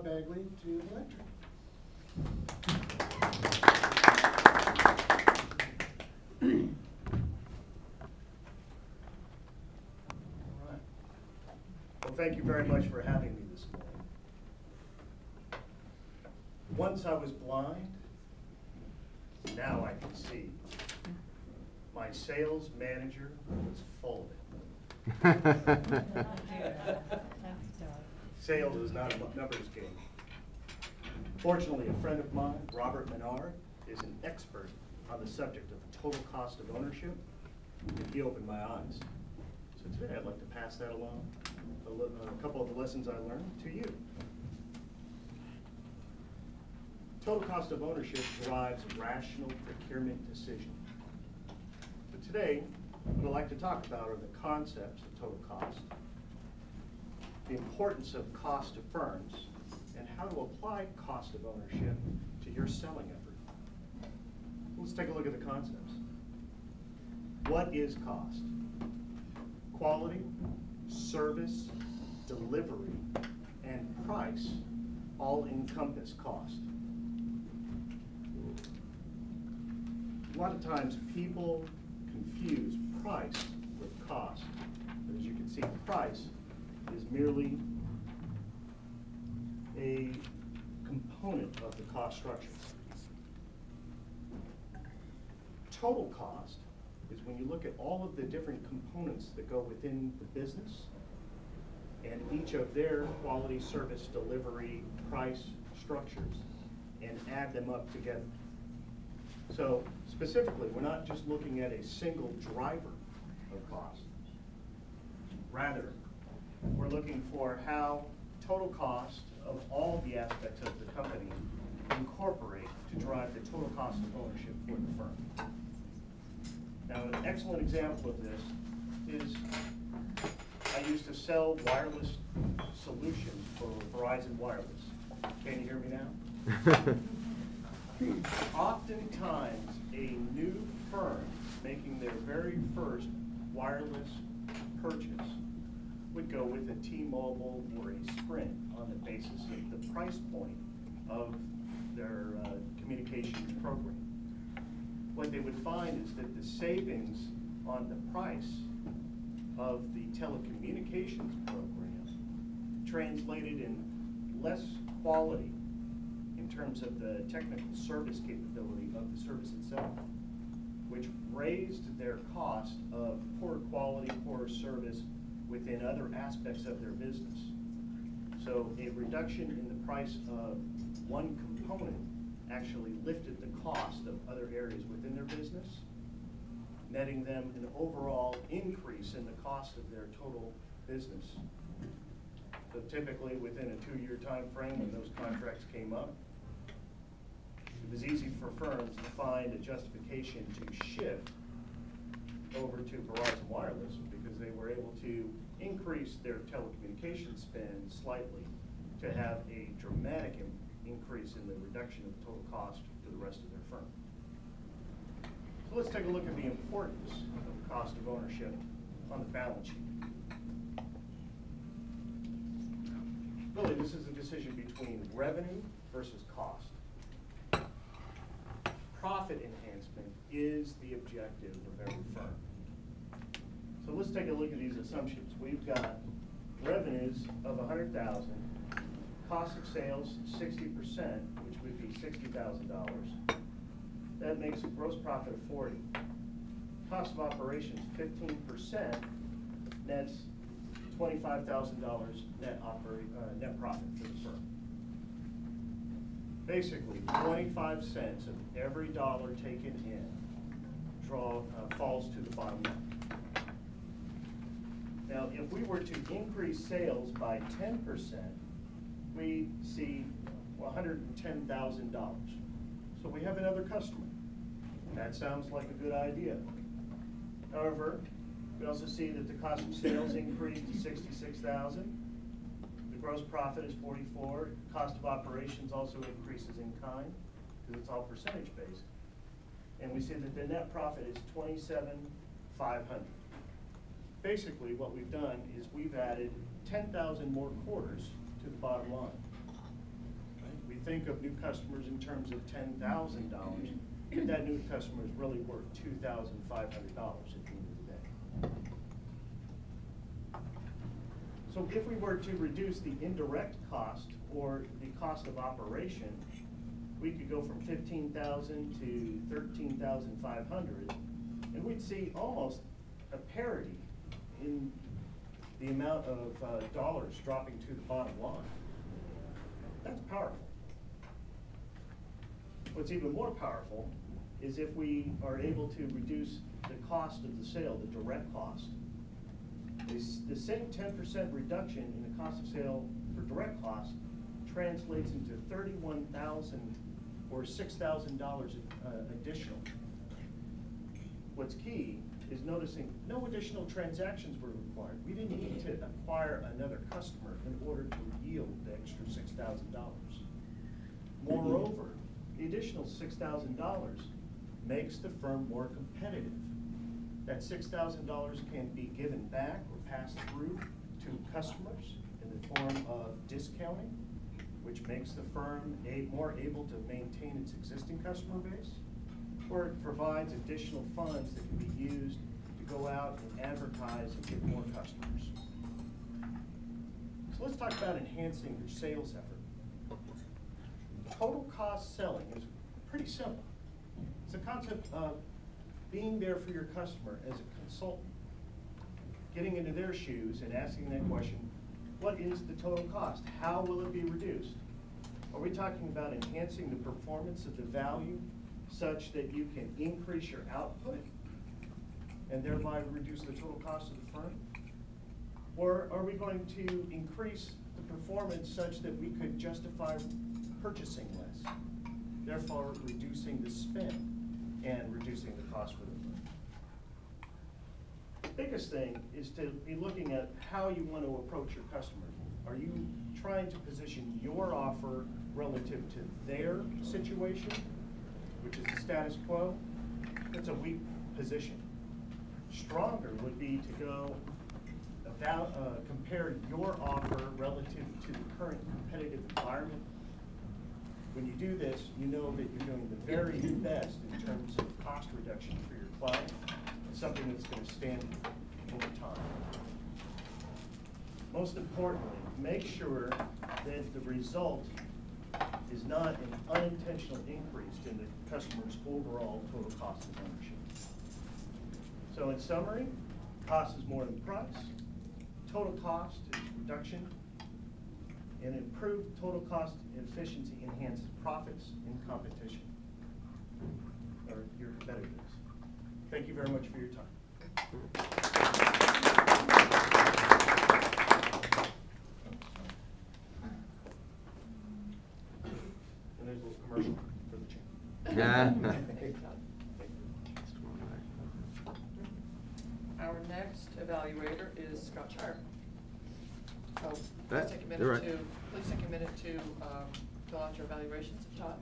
Bob Bagley to the lectern. All right. Well, thank you very much for having me this morning. Once I was blind, now I can see. My sales manager was full of it. Sales is not a numbers game. Fortunately, a friend of mine, Robert Menard, is an expert on the subject of the total cost of ownership, and he opened my eyes. So today I'd like to pass that along, a couple of the lessons I learned to you. Total cost of ownership drives rational procurement decisions. But today, what I'd like to talk about are the concepts of total cost, the importance of cost to firms, and how to apply cost of ownership to your selling effort. Let's take a look at the concepts. What is cost? Quality, service, delivery, and price all encompass cost. A lot of times people confuse price with cost. But as you can see, price is merely a component of the cost structure. Total cost is when you look at all of the different components that go within the business and each of their quality, service, delivery, price structures and add them up together. So specifically, we're not just looking at a single driver of cost. Rather, we're looking for how total cost of all the aspects of the company incorporate to drive the total cost of ownership for the firm. Now, an excellent example of this is I used to sell wireless solutions for Verizon Wireless. Can you hear me now? Oftentimes, a new firm making their very first wireless purchase would go with a T-Mobile or a Sprint on the basis of the price point of their communications program. What they would find is that the savings on the price of the telecommunications program translated in less quality in terms of the technical service capability of the service itself, which raised their cost of poor quality, poor service within other aspects of their business. So a reduction in the price of one component actually lifted the cost of other areas within their business, netting them an overall increase in the cost of their total business. So typically within a 2-year time frame when those contracts came up, it was easy for firms to find a justification to shift over to Verizon Wireless because they were able to increase their telecommunications spend slightly to have a dramatic increase in the reduction of total cost to the rest of their firm. So let's take a look at the importance of the cost of ownership on the balance sheet. Really, this is a decision between revenue versus cost. Profit enhancement is the objective of every firm. So let's take a look at these assumptions. We've got revenues of $100,000, cost of sales 60%, which would be $60,000. That makes a gross profit of $40,000. Cost of operations 15% nets $25,000 net profit for the firm. Basically, 25 cents of every dollar taken in falls to the bottom line. Now, if we were to increase sales by 10%, we see $110,000. So we have another customer. That sounds like a good idea. However, we also see that the cost of sales increased to $66,000. The gross profit is $44,000. Cost of operations also increases in kind because it's all percentage based. And we see that the net profit is $27,500. Basically, what we've done is we've added 10,000 more quarters to the bottom line. think of new customers in terms of $10,000, if that new customer is really worth $2,500 at the end of the day. So if we were to reduce the indirect cost or the cost of operation, we could go from $15,000 to $13,500, and we'd see almost a parity in the amount of dollars dropping to the bottom line. That's powerful. What's even more powerful is if we are able to reduce the cost of the sale, the direct cost. The same 10% reduction in the cost of sale for direct cost translates into $31,000 or $6,000 additional. What's key is noticing no additional transactions were required. We didn't need to acquire another customer in order to yield the extra $6,000. Moreover, the additional $6,000 makes the firm more competitive. That $6,000 can be given back or passed through to customers in the form of discounting, which makes the firm more able to maintain its existing customer base, or it provides additional funds that can be used to go out and advertise and get more customers. So let's talk about enhancing your sales effort. Total cost selling is pretty simple. It's a concept of being there for your customer as a consultant, getting into their shoes and asking that question, what is the total cost? How will it be reduced? Are we talking about enhancing the performance of the value such that you can increase your output and thereby reduce the total cost of the firm? Or are we going to increase the performance such that we could justify purchasing less, therefore reducing the spend and reducing the cost for the firm? The biggest thing is to be looking at how you want to approach your customer. Are you trying to position your offer relative to their situation, which is the status quo? That's a weak position. Stronger would be to go about compare your offer relative to the current competitive environment. When you do this, you know that you're doing the very best in terms of cost reduction for your client, and something that's going to stand over time. Most importantly, make sure that the result is not an unintentional increase in the customer's overall total cost of ownership. So in summary, cost is more than price, total cost is reduction, and improved total cost efficiency enhances profits in competition, or your competitiveness. Thank you very much for your time. And there's a little commercial for the channel. Our next evaluator is Scott Shire. So please That, take a minute you're right. to fill out your evaluations, Todd.